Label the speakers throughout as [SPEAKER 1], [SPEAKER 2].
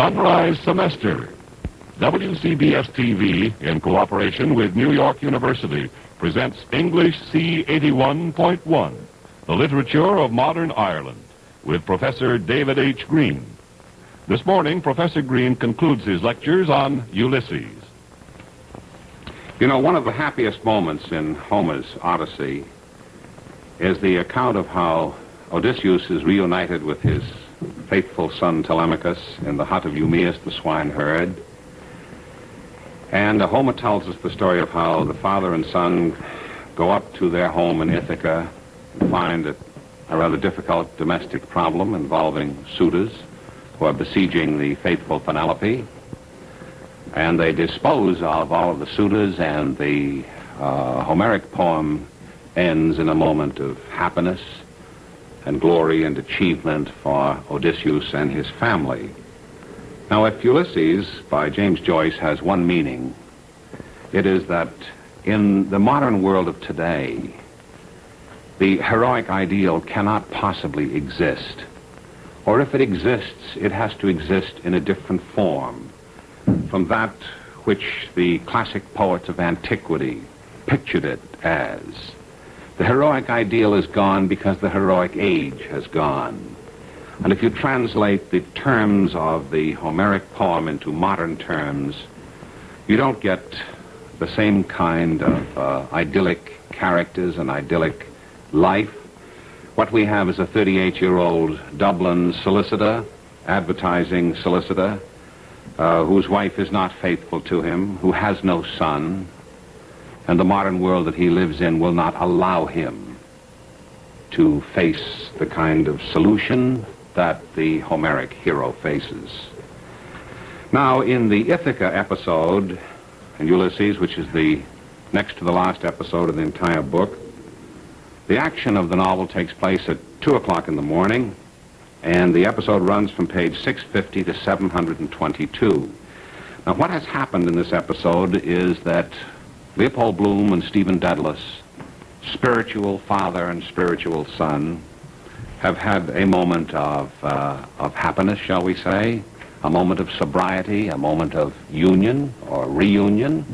[SPEAKER 1] Sunrise Semester. WCBS TV, in cooperation with New York University, presents English C81.1, the literature of modern Ireland, with Professor David H. Greene. This morning, Professor Greene concludes his lectures on Ulysses.
[SPEAKER 2] You know, one of the happiest moments in Homer's Odyssey is the account of how Odysseus is reunited with his faithful son Telemachus in the hut of Eumaeus the swineherd. And Homer tells us the story of how the father and son go up to their home in Ithaca and find a rather difficult domestic problem involving suitors who are besieging the faithful Penelope. And they dispose of all of the suitors, and the Homeric poem ends in a moment of happiness and glory and achievement for Odysseus and his family. Now, if Ulysses, by James Joyce, has one meaning, it is that in the modern world of today, the heroic ideal cannot possibly exist. Or if it exists, it has to exist in a different form from that which the classic poets of antiquity pictured it as. The heroic ideal is gone because the heroic age has gone. And if you translate the terms of the Homeric poem into modern terms, you don't get the same kind of idyllic characters and idyllic life. What we have is a 38-year-old Dublin solicitor, advertising solicitor, whose wife is not faithful to him, who has no son, and the modern world that he lives in will not allow him to face the kind of solution that the Homeric hero faces. Now, in the Ithaca episode, in Ulysses, which is the next to the last episode of the entire book, the action of the novel takes place at 2 o'clock in the morning, and the episode runs from page 650 to 722. Now, what has happened in this episode is that Leopold Bloom and Stephen Dedalus, spiritual father and spiritual son, have had a moment of happiness, shall we say, a moment of sobriety, a moment of union or reunion.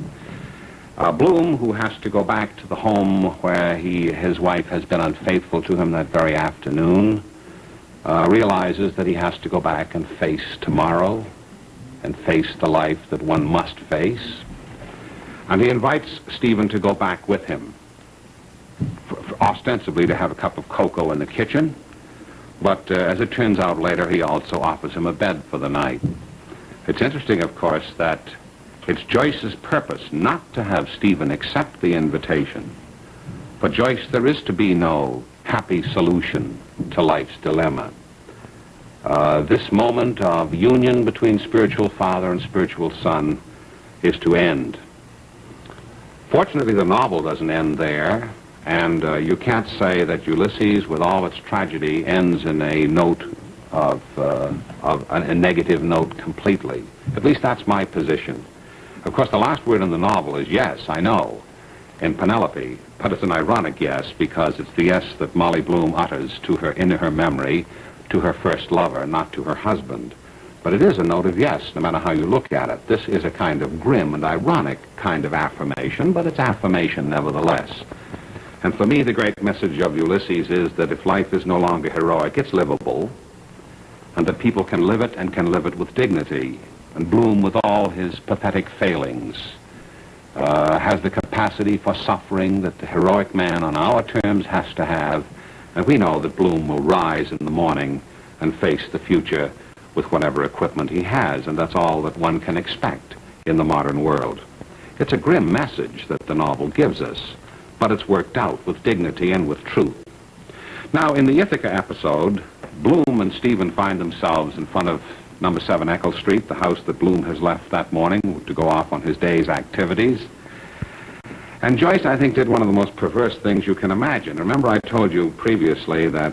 [SPEAKER 2] Bloom, who has to go back to the home where his wife has been unfaithful to him that very afternoon, realizes that he has to go back and face tomorrow and face the life that one must face. And he invites Stephen to go back with him, ostensibly to have a cup of cocoa in the kitchen, but as it turns out later, he also offers him a bed for the night. It's interesting, of course, that it's Joyce's purpose not to have Stephen accept the invitation. For Joyce, there is to be no happy solution to life's dilemma. This moment of union between spiritual father and spiritual son is to end. Fortunately, the novel doesn't end there, and you can't say that Ulysses, with all its tragedy, ends in a note of a negative note completely. At least that's my position. Of course, the last word in the novel is yes, I know, in Penelope, but it's an ironic yes, because it's the yes that Molly Bloom utters to her, in her memory, to her first lover, not to her husband. But it is a note of yes, no matter how you look at it. This is a kind of grim and ironic kind of affirmation, but it's affirmation nevertheless. And for me, the great message of Ulysses is that if life is no longer heroic, it's livable, and that people can live it and can live it with dignity. And Bloom, with all his pathetic failings, has the capacity for suffering that the heroic man on our terms has to have. And we know that Bloom will rise in the morning and face the future with whatever equipment he has, and that's all that one can expect in the modern world. It's a grim message that the novel gives us, but it's worked out with dignity and with truth. Now, in the Ithaca episode, Bloom and Stephen find themselves in front of number 7 Eccles Street, the house that Bloom has left that morning to go off on his day's activities. And Joyce, I think, did one of the most perverse things you can imagine. Remember, I told you previously that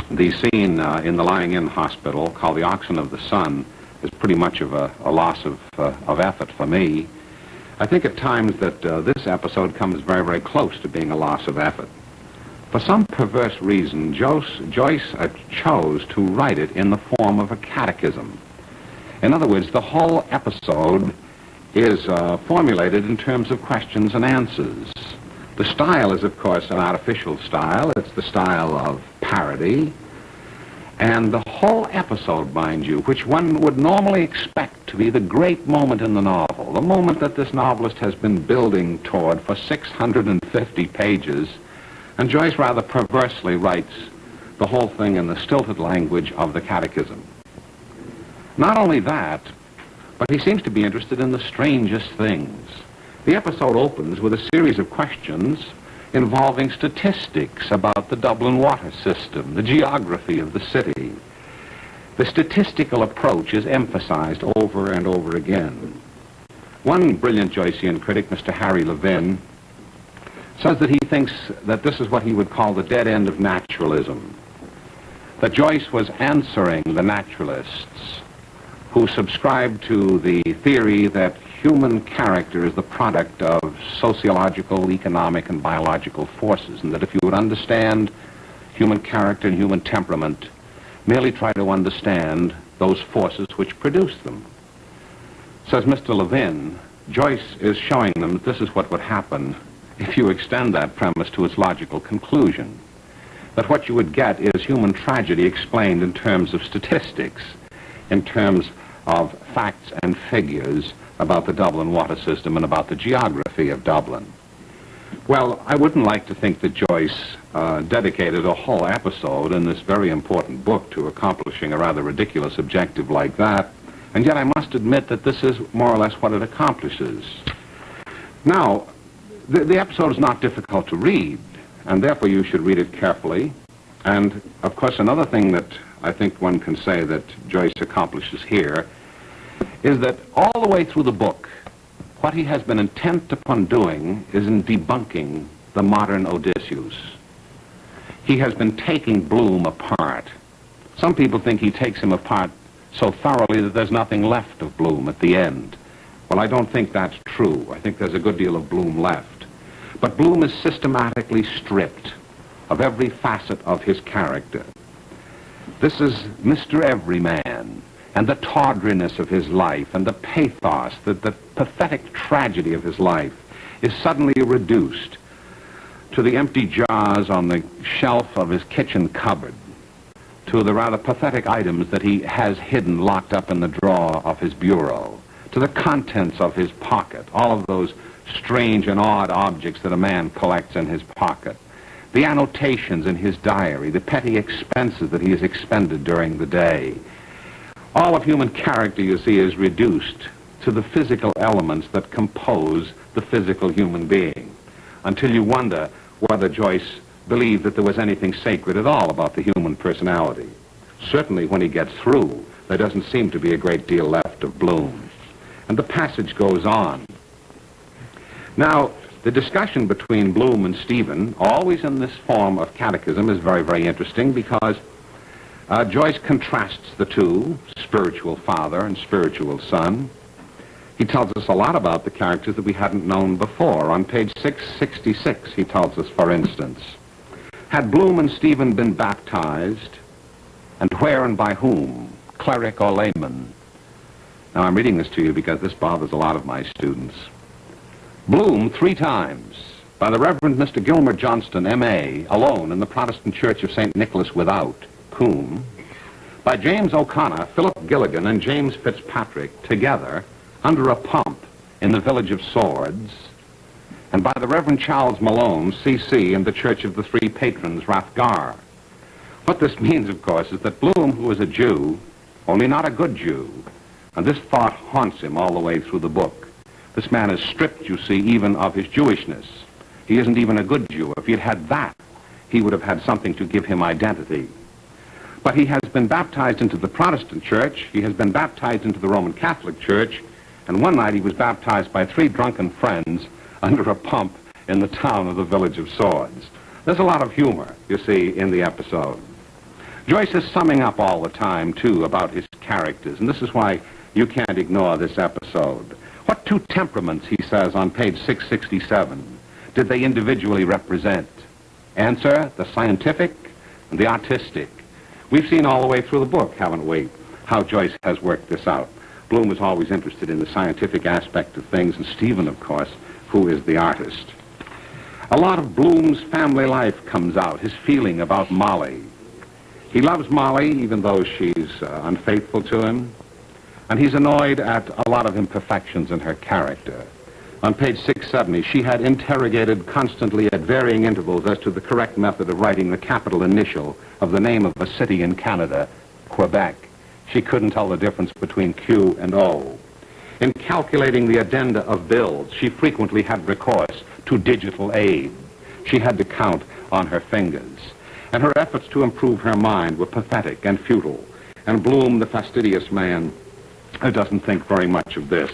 [SPEAKER 2] the scene in the lying-in hospital, called The Oxen of the Sun, is pretty much of a loss of effort for me. I think at times that this episode comes very, very close to being a loss of effort. For some perverse reason, Joyce chose to write it in the form of a catechism. In other words, the whole episode is formulated in terms of questions and answers. The style is, of course, an artificial style. It's the style of parody. And the whole episode, mind you, which one would normally expect to be the great moment in the novel, the moment that this novelist has been building toward for 650 pages, and Joyce rather perversely writes the whole thing in the stilted language of the catechism. Not only that, but he seems to be interested in the strangest things. The episode opens with a series of questions involving statistics about the Dublin water system, the geography of the city. The statistical approach is emphasized over and over again. One brilliant Joycean critic, Mr. Harry Levin, says that he thinks that this is what he would call the dead end of naturalism. That Joyce was answering the naturalists who subscribed to the theory that human character is the product of sociological, economic, and biological forces, and that if you would understand human character and human temperament, merely try to understand those forces which produce them. Says Mr. Levin, Joyce is showing them that this is what would happen if you extend that premise to its logical conclusion. That what you would get is human tragedy explained in terms of statistics, in terms of facts and figures about the Dublin water system and about the geography of Dublin. Well, I wouldn't like to think that Joyce dedicated a whole episode in this very important book to accomplishing a rather ridiculous objective like that, and yet I must admit that this is more or less what it accomplishes. Now, the episode is not difficult to read, and therefore you should read it carefully. And, of course, another thing that I think one can say that Joyce accomplishes here is that all the way through the book, what he has been intent upon doing is in debunking the modern Odysseus. He has been taking Bloom apart. Some people think he takes him apart so thoroughly that there's nothing left of Bloom at the end. Well, I don't think that's true. I think there's a good deal of Bloom left. But Bloom is systematically stripped of every facet of his character. This is Mr. Everyman, and the tawdriness of his life, and the pathos, the pathetic tragedy of his life, is suddenly reduced to the empty jars on the shelf of his kitchen cupboard, to the rather pathetic items that he has hidden locked up in the drawer of his bureau, to the contents of his pocket, all of those strange and odd objects that a man collects in his pocket, the annotations in his diary, the petty expenses that he has expended during the day. All of human character, you see, is reduced to the physical elements that compose the physical human being, until you wonder whether Joyce believed that there was anything sacred at all about the human personality. Certainly when he gets through, there doesn't seem to be a great deal left of Bloom. And the passage goes on. Now, the discussion between Bloom and Stephen, always in this form of catechism, is very, very interesting because Joyce contrasts the two, spiritual father and spiritual son. He tells us a lot about the characters that we hadn't known before. On page 666, he tells us, for instance, had Bloom and Stephen been baptized, and where and by whom, cleric or layman? Now, I'm reading this to you because this bothers a lot of my students. Bloom 3 times, by the Reverend Mr. Gilmer Johnston, M.A., alone in the Protestant Church of St. Nicholas Without, Coombe, by James O'Connor, Philip Gilligan, and James Fitzpatrick, together, under a pump in the village of Swords, and by the Reverend Charles Malone, C.C., in the Church of the Three Patrons, Rathgar. What this means, of course, is that Bloom, who is a Jew, only not a good Jew, and this thought haunts him all the way through the book. This man is stripped, you see, even of his Jewishness. He isn't even a good Jew. If he had had that, he would have had something to give him identity. But he has been baptized into the Protestant Church, he has been baptized into the Roman Catholic Church, and one night he was baptized by 3 drunken friends under a pump in the town of the village of Swords. There's a lot of humor, you see, in the episode. Joyce is summing up all the time, too, about his characters, and this is why you can't ignore this episode. What 2 temperaments, he says on page 667, did they individually represent? Answer, the scientific and the artistic. We've seen all the way through the book, haven't we, how Joyce has worked this out. Bloom is always interested in the scientific aspect of things, and Stephen, of course, who is the artist. A lot of Bloom's family life comes out, his feeling about Molly. He loves Molly, even though she's unfaithful to him, and he's annoyed at a lot of imperfections in her character. On page 670, she had interrogated constantly at varying intervals as to the correct method of writing the capital initial of the name of a city in Canada, Quebec. She couldn't tell the difference between Q and O. In calculating the addenda of bills, she frequently had recourse to digital aid. She had to count on her fingers. And her efforts to improve her mind were pathetic and futile. And Bloom, the fastidious man, doesn't think very much of this.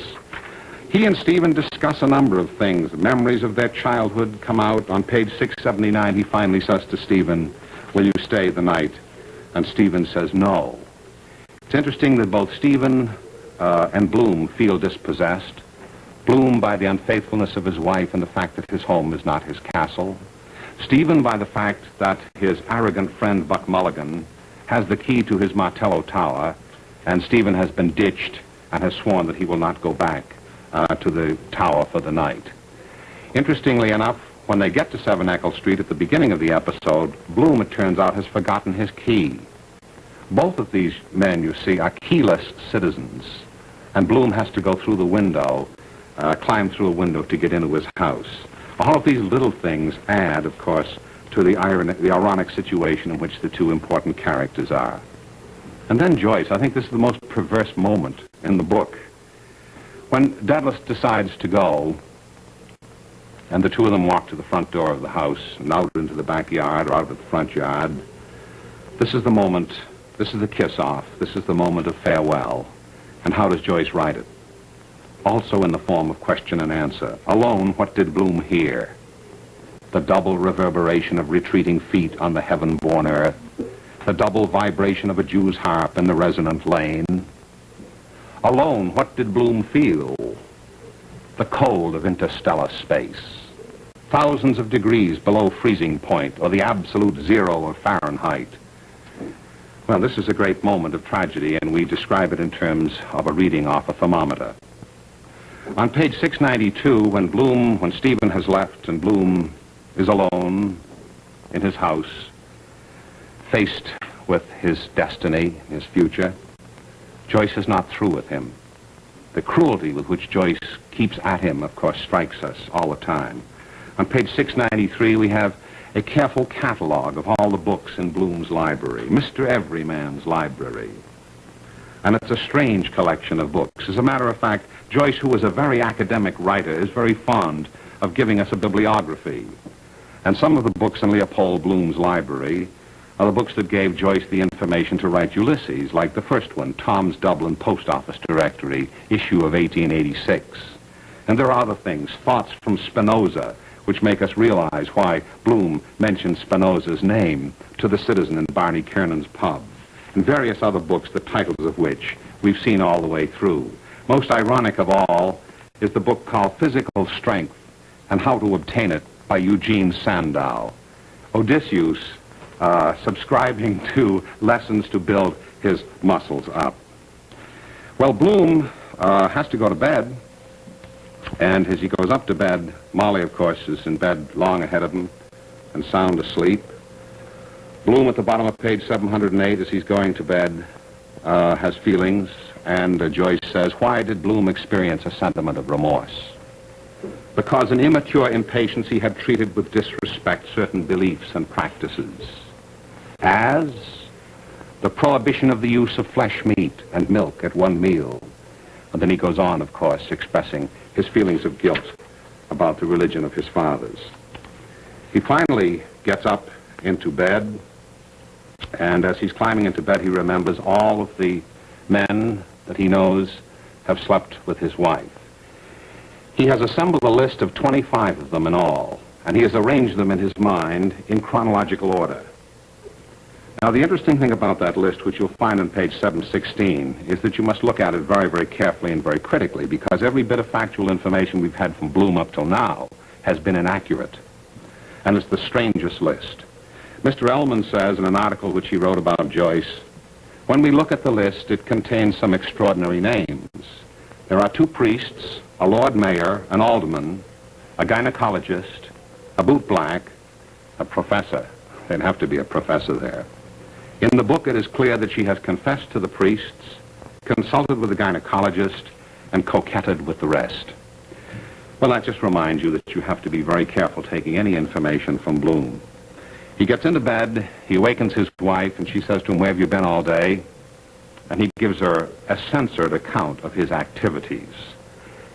[SPEAKER 2] He and Stephen discuss a number of things. Memories of their childhood come out. On page 679, he finally says to Stephen, "Will you stay the night?" And Stephen says no. It's interesting that both Stephen and Bloom feel dispossessed. Bloom by the unfaithfulness of his wife and the fact that his home is not his castle. Stephen by the fact that his arrogant friend Buck Mulligan has the key to his Martello Tower, and Stephen has been ditched and has sworn that he will not go back to the tower for the night. Interestingly enough, when they get to 7 Eccles Street at the beginning of the episode, Bloom, it turns out, has forgotten his key. Both of these men, you see, are keyless citizens, and Bloom has to go through the window, climb through a window to get into his house. All of these little things add, of course, to the ironic situation in which the two important characters are. And then Joyce, I think this is the most perverse moment in the book. When Dedalus decides to go, and the two of them walk to the front door of the house and out into the backyard or out of the front yard, this is the moment, this is the kiss-off, this is the moment of farewell. And how does Joyce write it? Also in the form of question and answer. Alone, what did Bloom hear? The double reverberation of retreating feet on the heaven-born earth, the double vibration of a Jew's harp in the resonant lane. Alone, what did Bloom feel? The cold of interstellar space, thousands of degrees below freezing point, or the absolute zero of Fahrenheit. Well, this is a great moment of tragedy, and we describe it in terms of a reading off a thermometer. On page 692, when Stephen has left and Bloom is alone in his house, faced with his destiny, his future, Joyce is not through with him. The cruelty with which Joyce keeps at him, of course, strikes us all the time. On page 693, we have a careful catalog of all the books in Bloom's library, Mr. Everyman's library. And it's a strange collection of books. As a matter of fact, Joyce, who is a very academic writer, is very fond of giving us a bibliography. And some of the books in Leopold Bloom's library are the books that gave Joyce the information to write Ulysses, like the first one, Tom's Dublin Post Office Directory, issue of 1886. And there are other things, thoughts from Spinoza, which make us realize why Bloom mentioned Spinoza's name to the citizen in Barney Kernan's pub, and various other books, the titles of which we've seen all the way through. Most ironic of all is the book called Physical Strength and How to Obtain It by Eugene Sandow. Odysseus subscribing to lessons to build his muscles up. Well, Bloom has to go to bed, and as he goes up to bed, Molly, of course, is in bed long ahead of him and sound asleep. Bloom at the bottom of page 708, as he's going to bed, has feelings, and Joyce says, why did Bloom experience a sentiment of remorse? Because in immature impatience he had treated with disrespect certain beliefs and practices, as the prohibition of the use of flesh meat and milk at one meal. And then he goes on, of course, expressing his feelings of guilt about the religion of his fathers. He finally gets up into bed, and as he's climbing into bed, he remembers all of the men that he knows have slept with his wife. He has assembled a list of 25 of them in all, and he has arranged them in his mind in chronological order. Now, the interesting thing about that list, which you'll find on page 716, is that you must look at it very, very carefully and very critically, because every bit of factual information we've had from Bloom up till now has been inaccurate. And it's the strangest list. Mr. Ellman says in an article which he wrote about Joyce When we look at the list, it contains some extraordinary names. There are 2 priests, a Lord Mayor, an alderman, a gynecologist, a bootblack, a professor. There'd have to be a professor there. In the book, it is clear that she has confessed to the priests, consulted with the gynecologist, and coquetted with the rest. Well, that just reminds you that you have to be very careful taking any information from Bloom. He gets into bed, he awakens his wife, and she says to him, "Where have you been all day?" And he gives her a censored account of his activities.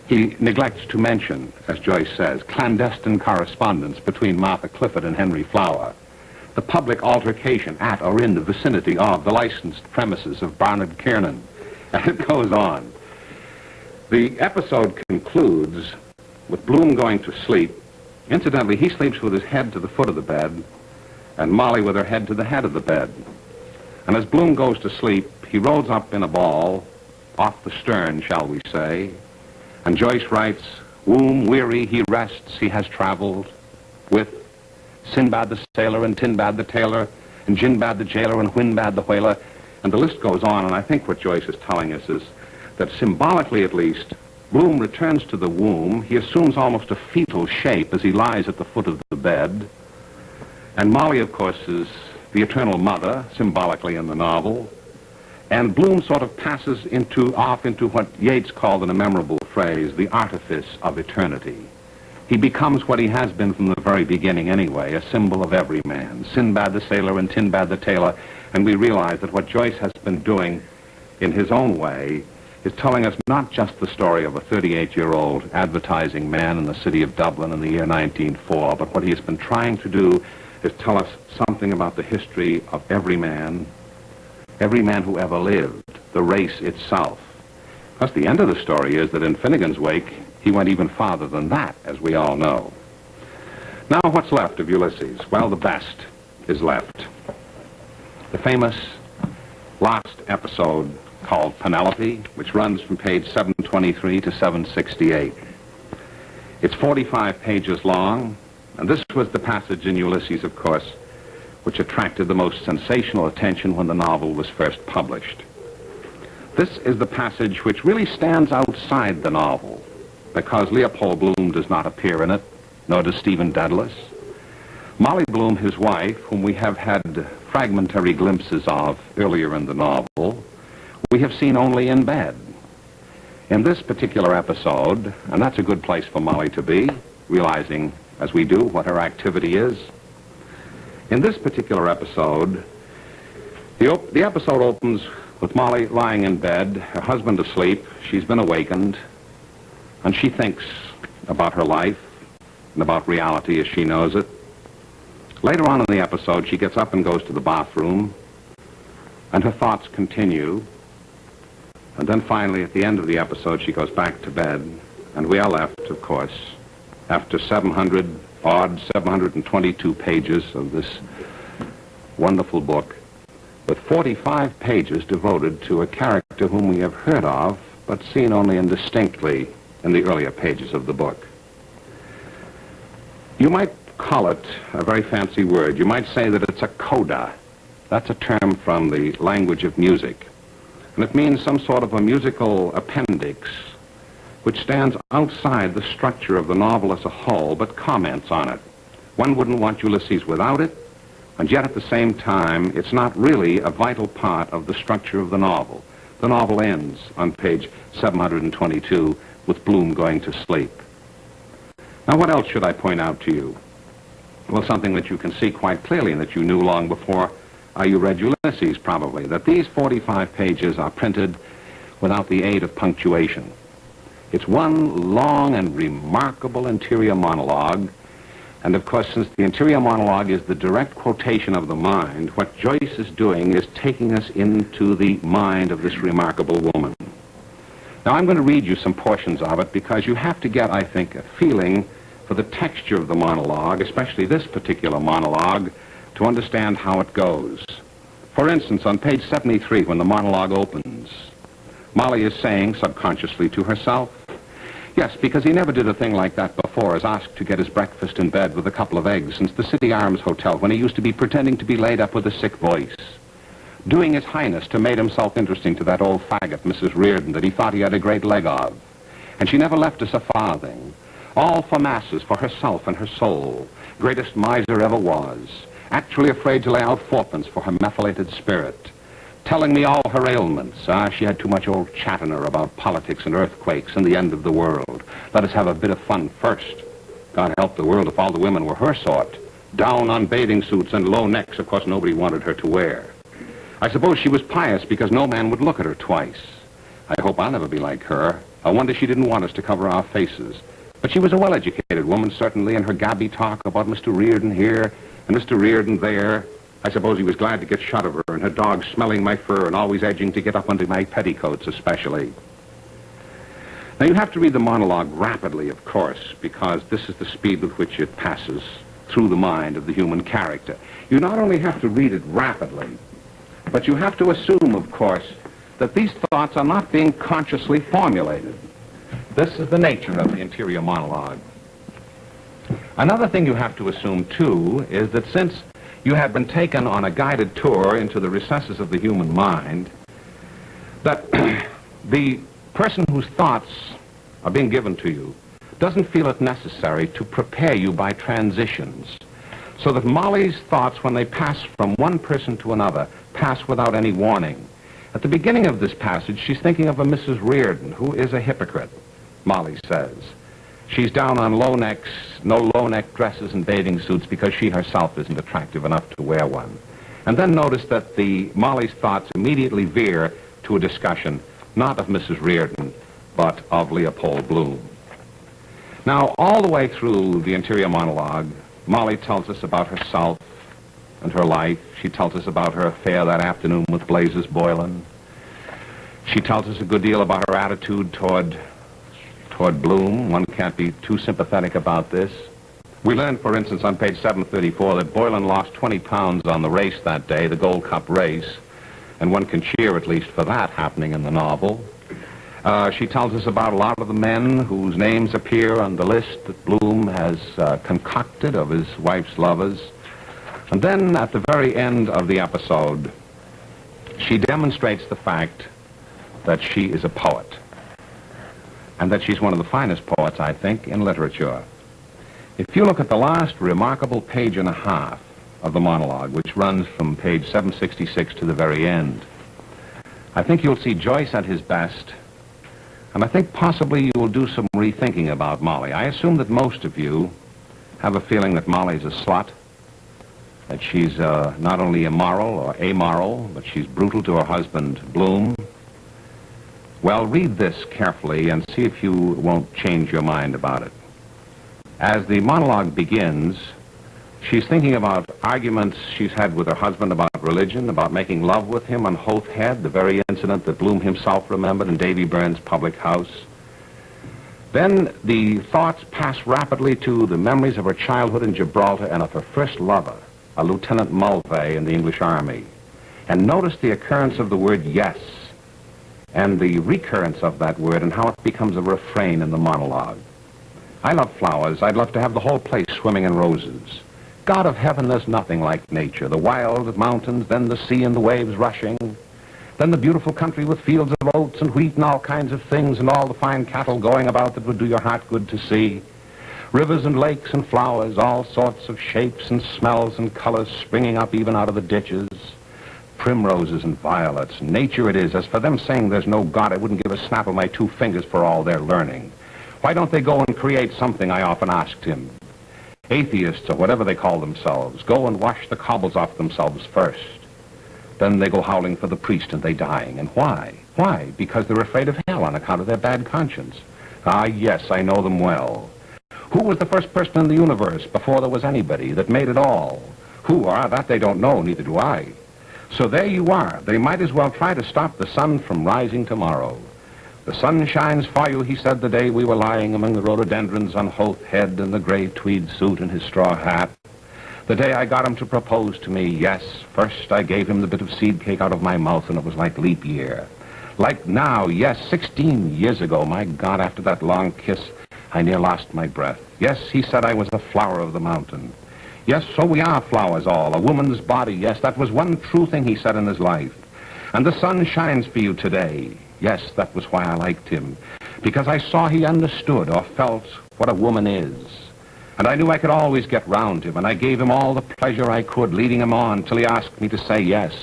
[SPEAKER 2] He neglects to mention, as Joyce says, clandestine correspondence between Martha Clifford and Henry Flower, the public altercation at or in the vicinity of the licensed premises of Barnard Kiernan, and it goes on. The episode concludes with Bloom going to sleep. Incidentally, he sleeps with his head to the foot of the bed, and Molly with her head to the head of the bed. And as Bloom goes to sleep, he rolls up in a ball, off the stern, shall we say, and Joyce writes, "Womb weary he rests, he has traveled with Sinbad the sailor and Tinbad the tailor and Jinbad the jailer and Whinbad the whaler." And the list goes on, and I think what Joyce is telling us is that symbolically at least, Bloom returns to the womb. He assumes almost a fetal shape as he lies at the foot of the bed. And Molly, of course, is the eternal mother, symbolically in the novel. And Bloom sort of passes off into what Yeats called in a memorable phrase, the artifice of eternity. He becomes what he has been from the very beginning anyway, a symbol of every man, Sinbad the sailor and Tinbad the tailor. And we realize that what Joyce has been doing in his own way is telling us not just the story of a 38-year-old advertising man in the city of Dublin in the year 1904, but what he has been trying to do is tell us something about the history of every man who ever lived, the race itself. Plus, the end of the story is that in Finnegan's Wake, he went even farther than that, as we all know. Now, what's left of Ulysses? Well, the best is left. The famous last episode called Penelope, which runs from page 723 to 768. It's 45 pages long, and this was the passage in Ulysses, of course, which attracted the most sensational attention when the novel was first published. This is the passage which really stands outside the novel, because Leopold Bloom does not appear in it, nor does Stephen Dedalus. Molly Bloom, his wife, whom we have had fragmentary glimpses of earlier in the novel, we have seen only in bed. In this particular episode, and that's a good place for Molly to be, realizing, as we do, what her activity is. In this particular episode, the episode opens with Molly lying in bed, her husband asleep, she's been awakened, and she thinks about her life and about reality as she knows it. Later on in the episode, she gets up and goes to the bathroom, and her thoughts continue. And then finally, at the end of the episode, she goes back to bed, and we are left, of course, after 722 pages of this wonderful book, with 45 pages devoted to a character whom we have heard of, but seen only indistinctly in the earlier pages of the book. You might call it a very fancy word. You might say that it's a coda. That's a term from the language of music. And it means some sort of a musical appendix which stands outside the structure of the novel as a whole, but comments on it. One wouldn't want Ulysses without it, and yet at the same time, it's not really a vital part of the structure of the novel. The novel ends on page 722 with Bloom going to sleep. Now, what else should I point out to you? Well, something that you can see quite clearly and that you knew long before you read Ulysses, probably, that these 45 pages are printed without the aid of punctuation. It's one long and remarkable interior monologue, and of course, since the interior monologue is the direct quotation of the mind, what Joyce is doing is taking us into the mind of this remarkable woman. Now, I'm going to read you some portions of it because you have to get, I think, a feeling for the texture of the monologue, especially this particular monologue, to understand how it goes. For instance, on page 73, when the monologue opens, Molly is saying subconsciously to herself, yes, because he never did a thing like that before, as asked to get his breakfast in bed with a couple of eggs since the City Arms Hotel when he used to be pretending to be laid up with a sick voice. doing his highness to make himself interesting to that old faggot, Mrs. Reardon, that he thought he had a great leg of. And she never left us a farthing. All for masses, for herself and her soul. Greatest miser ever was. Actually afraid to lay out fourpence for her methylated spirit. Telling me all her ailments. She had too much old chat in her about politics and earthquakes and the end of the world. Let us have a bit of fun first. God help the world if all the women were her sort. Down on bathing suits and low necks, of course, nobody wanted her to wear. I suppose she was pious because no man would look at her twice. I hope I'll never be like her. I wonder she didn't want us to cover our faces. But she was a well-educated woman, certainly, and her gabby talk about Mr. Reardon here and Mr. Reardon there. I suppose he was glad to get shut of her, and her dog smelling my fur and always edging to get up under my petticoats, especially. Now, you have to read the monologue rapidly, of course, because this is the speed with which it passes through the mind of the human character. You not only have to read it rapidly, but you have to assume, of course, that these thoughts are not being consciously formulated. This is the nature of the interior monologue. Another thing you have to assume, too, is that since you have been taken on a guided tour into the recesses of the human mind, that the person whose thoughts are being given to you doesn't feel it necessary to prepare you by transitions, so that Molly's thoughts, when they pass from one person to another, pass without any warning. At the beginning of this passage, she's thinking of a Mrs. Reardon, who is a hypocrite, Molly says. She's down on low necks, no low-neck dresses and bathing suits because she herself isn't attractive enough to wear one. And then notice that Molly's thoughts immediately veer to a discussion, not of Mrs. Reardon, but of Leopold Bloom. Now, all the way through the interior monologue, Molly tells us about herself and her life. She tells us about her affair that afternoon with Blazes Boylan. She tells us a good deal about her attitude toward Bloom. One can't be too sympathetic about this. We learned, for instance, on page 734 that Boylan lost 20 pounds on the race that day, the Gold Cup race, and one can cheer at least for that happening in the novel. She tells us about a lot of the men whose names appear on the list that Bloom has concocted of his wife's lovers. And then, at the very end of the episode, she demonstrates the fact that she is a poet, and that she's one of the finest poets, I think, in literature. If you look at the last remarkable page and a half of the monologue, which runs from page 766 to the very end, I think you'll see Joyce at his best, and I think possibly you will do some rethinking about Molly. I assume that most of you have a feeling that Molly's a slut, that she's not only immoral or amoral, but she's brutal to her husband, Bloom. Well, read this carefully and see if you won't change your mind about it. As the monologue begins, she's thinking about arguments she's had with her husband about religion, about making love with him on Hoth Head, the very incident that Bloom himself remembered in Davy Byrne's public house. Then the thoughts pass rapidly to the memories of her childhood in Gibraltar and of her first lover, a Lieutenant Mulvey in the English Army. And notice the occurrence of the word yes, and the recurrence of that word and how it becomes a refrain in the monologue. I love flowers. I'd love to have the whole place swimming in roses. God of heaven, there's nothing like nature. The wild mountains, then the sea and the waves rushing, then the beautiful country with fields of oats and wheat and all kinds of things and all the fine cattle going about that would do your heart good to see. Rivers and lakes and flowers, all sorts of shapes and smells and colors springing up even out of the ditches. Primroses and violets. Nature it is. As for them saying there's no God, I wouldn't give a snap of my two fingers for all their learning. Why don't they go and create something, I often asked him. Atheists, or whatever they call themselves, go and wash the cobbles off themselves first. Then they go howling for the priest and they dying. And why? Why? Because they're afraid of hell on account of their bad conscience. Ah, yes, I know them well. Who was the first person in the universe before there was anybody that made it all? Who? That they don't know, neither do I. So there you are. They might as well try to stop the sun from rising tomorrow. The sun shines for you, he said the day we were lying among the rhododendrons on Hoth Head in the gray tweed suit and his straw hat. The day I got him to propose to me, yes, first I gave him the bit of seed cake out of my mouth and it was like leap year. Like now, yes, 16 years ago, my God, after that long kiss, I near lost my breath. Yes, he said I was the flower of the mountain. Yes, so we are flowers all, a woman's body. Yes, that was one true thing he said in his life. And the sun shines for you today. Yes, that was why I liked him. Because I saw he understood or felt what a woman is. And I knew I could always get round him, and I gave him all the pleasure I could, leading him on till he asked me to say yes.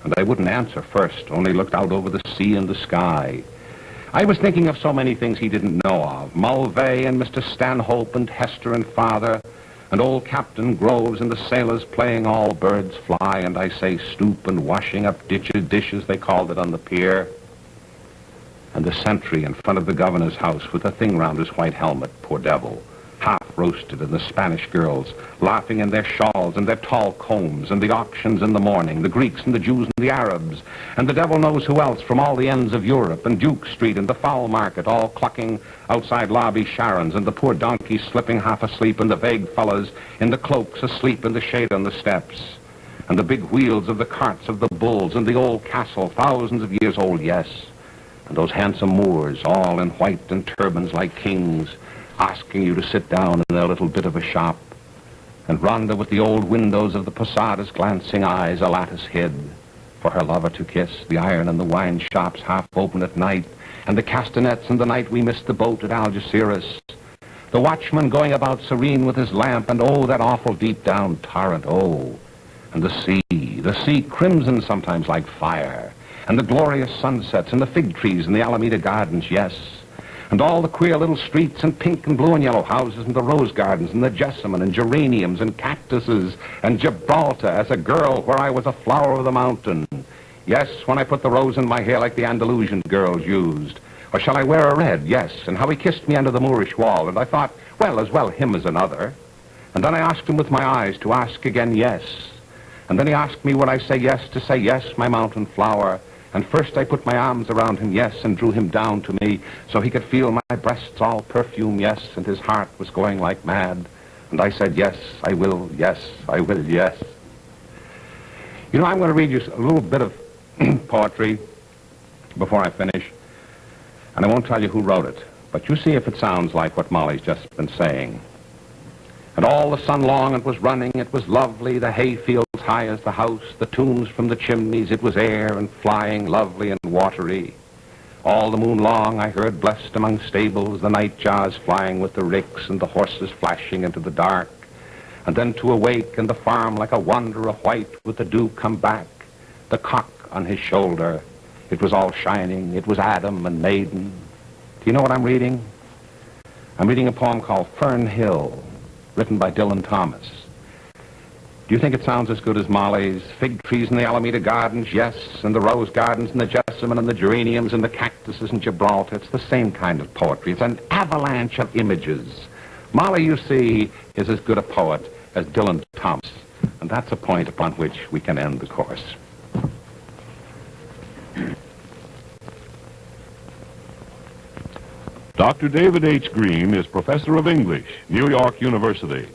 [SPEAKER 2] And I wouldn't answer first, only looked out over the sea and the sky. I was thinking of so many things he didn't know of. Mulvey and Mr. Stanhope and Hester and Father, and old Captain Groves and the sailors playing All Birds Fly, and I say stoop and washing up dishes, they called it on the pier. And the sentry in front of the governor's house with the thing round his white helmet, poor devil, half roasted, and the Spanish girls laughing in their shawls and their tall combs, and the auctions in the morning, the Greeks and the Jews and the Arabs, and the devil knows who else from all the ends of Europe, and Duke Street and the Fowl Market all clucking outside Lobby Sharon's, and the poor donkeys slipping half asleep, and the vague fellows in the cloaks asleep in the shade on the steps, and the big wheels of the carts of the bulls, and the old castle, thousands of years old, yes, and those handsome Moors, all in white and turbans like kings, asking you to sit down in their little bit of a shop, and Rhonda with the old windows of the Posadas glancing eyes, a lattice hid, for her lover to kiss, the iron and the wine shops half open at night, and the castanets and the night we missed the boat at Algeciras, the watchman going about serene with his lamp, and oh, that awful deep down torrent, oh, and the sea crimson sometimes like fire, and the glorious sunsets, and the fig trees in the Alameda Gardens, yes, and all the queer little streets, and pink and blue and yellow houses, and the rose gardens, and the jessamine, and geraniums, and cactuses, and Gibraltar as a girl where I was a flower of the mountain. Yes, when I put the rose in my hair like the Andalusian girls used. Or shall I wear a red? Yes, and how he kissed me under the Moorish wall, and I thought, well, as well him as another. And then I asked him with my eyes to ask again yes. And then he asked me would I say yes, my mountain flower. And first I put my arms around him, yes, and drew him down to me so he could feel my breasts all perfume, yes, and his heart was going like mad. And I said, yes, I will, yes. You know, I'm going to read you a little bit of poetry before I finish, and I won't tell you who wrote it, but you see if it sounds like what Molly's just been saying. And all the sun long it was running, it was lovely, the hayfields high as the house, the tunes from the chimneys, it was air and flying, lovely and watery. All the moon long I heard blessed among stables, the nightjars flying with the ricks, and the horses flashing into the dark. And then to awake in the farm like a wanderer white with the dew come back, the cock on his shoulder, it was all shining, it was Adam and Maiden. Do you know what I'm reading? I'm reading a poem called Fern Hill, written by Dylan Thomas. Do you think it sounds as good as Molly's? Fig trees in the Alameda Gardens, yes, and the rose gardens and the jessamine and the geraniums and the cactuses in Gibraltar. It's the same kind of poetry. It's an avalanche of images. Molly, you see, is as good a poet as Dylan Thomas, and that's a point upon which we can end the course.
[SPEAKER 1] Dr. David H. Greene is professor of English, New York University.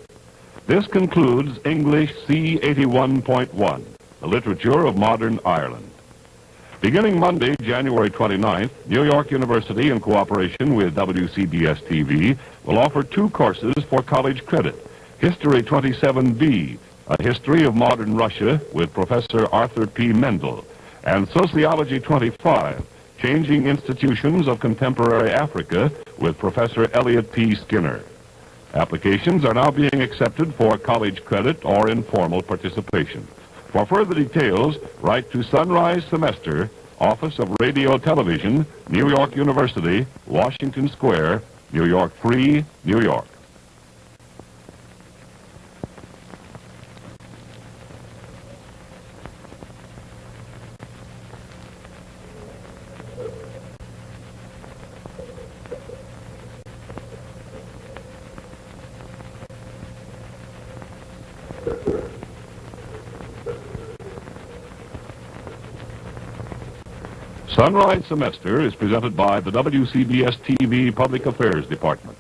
[SPEAKER 1] This concludes English C81.1, the literature of modern Ireland. Beginning Monday, January 29th, New York University, in cooperation with WCBS TV, will offer 2 courses for college credit. History 27B, a history of modern Russia with Professor Arthur P. Mendel, and Sociology 25, Changing Institutions of Contemporary Africa with Professor Elliot P. Skinner. Applications are now being accepted for college credit or informal participation. For further details, write to Sunrise Semester, Office of Radio Television, New York University, Washington Square, New York Free, New York. Sunrise Semester is presented by the WCBS TV Public Affairs Department.